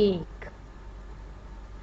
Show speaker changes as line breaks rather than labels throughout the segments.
1,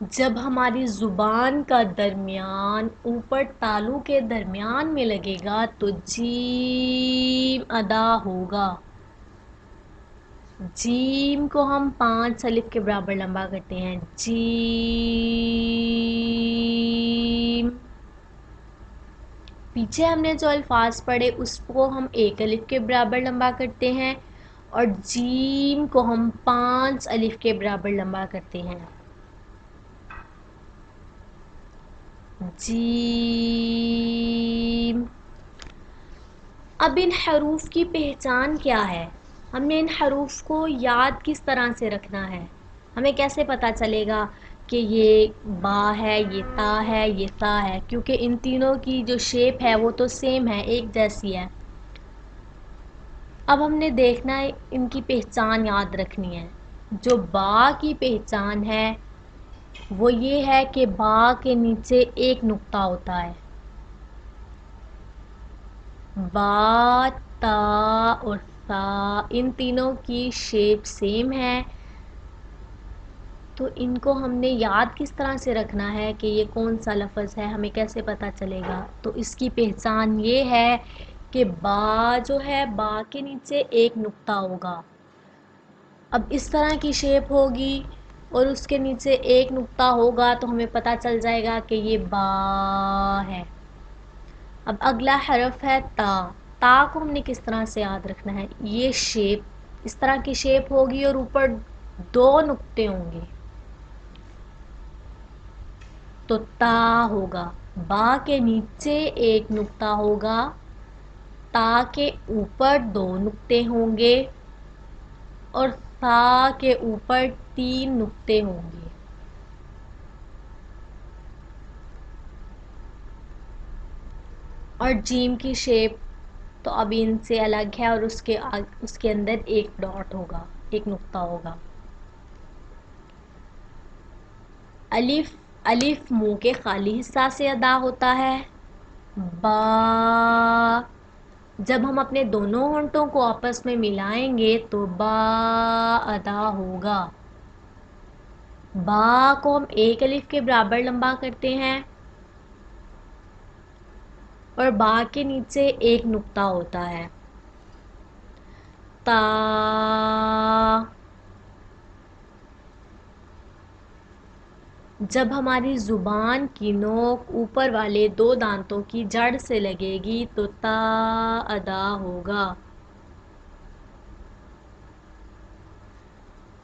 جب ہماری زبان کا درمیان اوپر تالو کے درمیان میں لگے گا تو جیم ادا ہوگا. جیم کو ہم 5 الف کے برابر لمبا کرتے ہیں. جیم. پیچھے ہم نے جو الفاظ پڑھے اس کو ہم 1 الف کے برابر لمبا کرتے ہیں اور جیم کو ہم 5 الف کے برابر لمبا کرتے ہیں. جیم. اب ان حروف کی پہچان کیا ہے؟ ہم نے ان حروف کو یاد کس طرح سے رکھنا ہے؟ ہمیں کیسے پتہ چلے گا کہ یہ با ہے، یہ تا ہے، یہ تا ہے؟ کیونکہ ان تینوں کی جو شیپ ہے وہ تو سیم ہے، ایک جیسی ہے. اب ہم نے دیکھنا ہے، ان کی پہچان یاد رکھنی ہے. جو با کی پہچان ہے وہ یہ ہے کہ با کے نیچے ایک نقطہ ہوتا ہے. با، تا اور سا ان تینوں کی شیپ سیم ہے، تو ان کو ہم نے یاد کس طرح سے رکھنا ہے کہ یہ کون سا لفظ ہے؟ ہمیں کیسے پتہ چلے گا؟ تو اس کی پہچان یہ ہے کہ با جو ہے، با کے نیچے ایک نقطہ ہوگا. اب اس طرح کی شیپ ہوگی اور اس کے نیچے ایک نقطہ ہوگا تو ہمیں پتہ چل جائے گا کہ یہ با ہے. اب اگلا حرف ہے تا. تا کو ہم نے کس طرح سے یاد رکھنا ہے؟ یہ شیپ اس طرح کی شیپ ہوگی اور اوپر 2 نقطے ہوں گے تو تا ہوگا. با کے نیچے ایک نقطہ ہوگا، تا کے اوپر 2 نقطے ہوں گے اور سا کے اوپر 3 نقطے ہوں گے. اور جیم کی شیپ تو اب ان سے الگ ہے اور اس کے اندر ایک ڈاٹ ہوگا، ایک نقطہ ہوگا. الف. الف منہ کے خالی حصہ سے ادا ہوتا ہے. با. جب ہم اپنے دونوں ہونٹوں کو آپس میں ملائیں گے تو با ادا ہوگا. با کو ہم 1 الف کے برابر لمبا کرتے ہیں اور با کے نیچے ایک نقطہ ہوتا ہے. تا. جب ہماری زبان کی نوک اوپر والے 2 دانتوں کی جڑ سے لگے گی تو تا ادا ہوگا.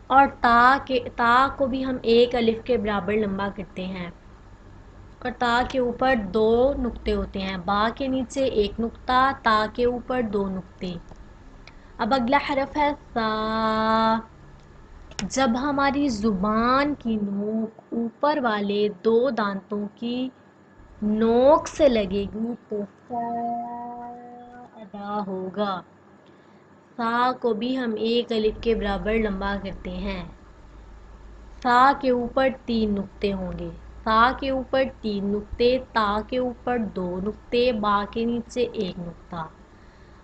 اور تا کو بھی ہم 1 الف کے برابر لمبا کرتے ہیں اور تا کے اوپر 2 نقطے ہوتے ہیں. با کے نیچے ایک نقطہ، تا کے اوپر 2 نقطے. اب اگلا حرف ہے سا. جب ہماری زبان کی نوک اوپر والے 2 دانتوں کی نوک سے لگے گی تو سا ادا ہوگا. سا کو بھی ہم 1 الف کے برابر لمبا کرتے ہیں. سا کے اوپر 3 نقطے ہوں گے. سا کے اوپر 3 نقطے، تا کے اوپر 2 نقطے، با کے نیچے 1 نقطہ.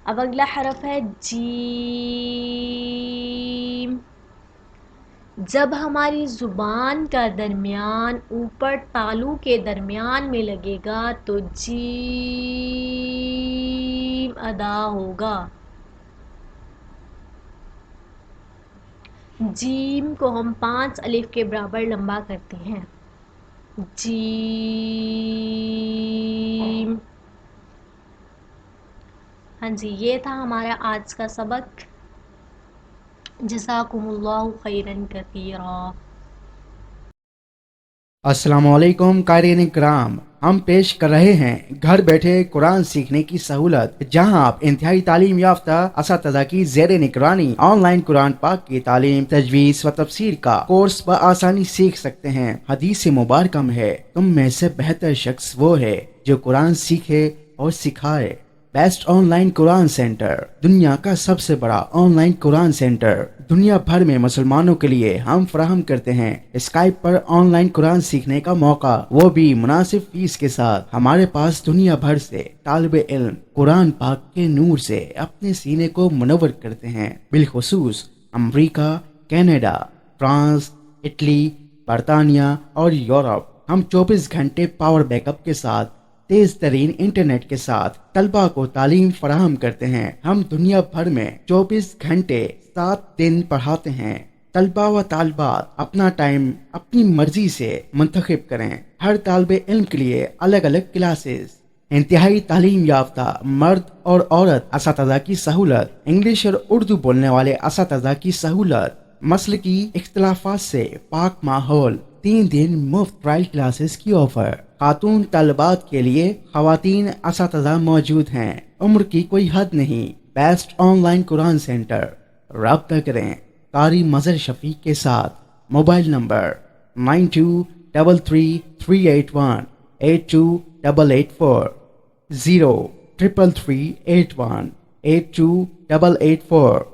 اب اگلا حرف ہے جیم. جب ہماری زبان کا درمیان اوپر تالو کے درمیان میں لگے گا تو جیم ادا ہوگا. جیم کو ہم 5 الف کے برابر لمبا کرتے ہیں. جیم. ہاں جی، یہ تھا ہمارا آج کا سبق. جزاکم اللہ خیرن کثیرا.
السلام علیکم قارئین کرام، ہم پیش کر رہے ہیں گھر بیٹھے قرآن سیکھنے کی سہولت، جہاں آپ انتہائی تعلیم یافتہ اساتذہ کی زیر نگرانی آن لائن قرآن پاک کی تعلیم، تجویز و تفسیر کا کورس بآسانی سیکھ سکتے ہیں. حدیث مبارکہ میں ہے، تم میں سے بہتر شخص وہ ہے جو قرآن سیکھے اور سکھائے. Best on line Quran centre, دنیا کا سب سے بڑا آن لائن قرآن سینٹر دنیا بھر میں مسلمانوں کے لیے ہم فراہم کرتے ہیں اسکائپ پر آن لائن قرآن سیکھنے کا موقع، وہ بھی مناسب فیس کے ساتھ. ہمارے پاس دنیا بھر سے طالب علم قرآن پاک کے نور سے اپنے سینے کو منور کرتے ہیں. بالخصوص امریکہ، کینیڈا، فرانس، اٹلی، برطانیہ اور یورپ ہم 24 گھنٹے پاور بیک اپ کے ساتھ تیز ترین انٹرنیٹ کے ساتھ طلبہ کو تعلیم فراہم کرتے ہیں. ہم دنیا بھر میں 24 گھنٹے 7 دن پڑھاتے ہیں. طلبہ و طالبات اپنا ٹائم اپنی مرضی سے منتخب کریں. ہر طالب علم کے لیے الگ الگ کلاسز. انتہائی تعلیم یافتہ مرد اور عورت اساتذہ کی سہولت. انگلش اور اردو بولنے والے اساتذہ کی سہولت. مسلکی اختلافات سے پاک ماحول. 3 دن مفت ٹرائل کلاسز کی آفر. خاتون طالبات کے لیے خواتین اساتذہ موجود ہیں. عمر کی کوئی حد نہیں. Best on line Quran centre. رابطہ کریں قاری مظہر شفیق کے ساتھ. Mobile number 923338182884 03338182884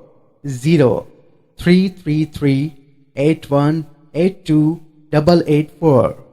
03338182884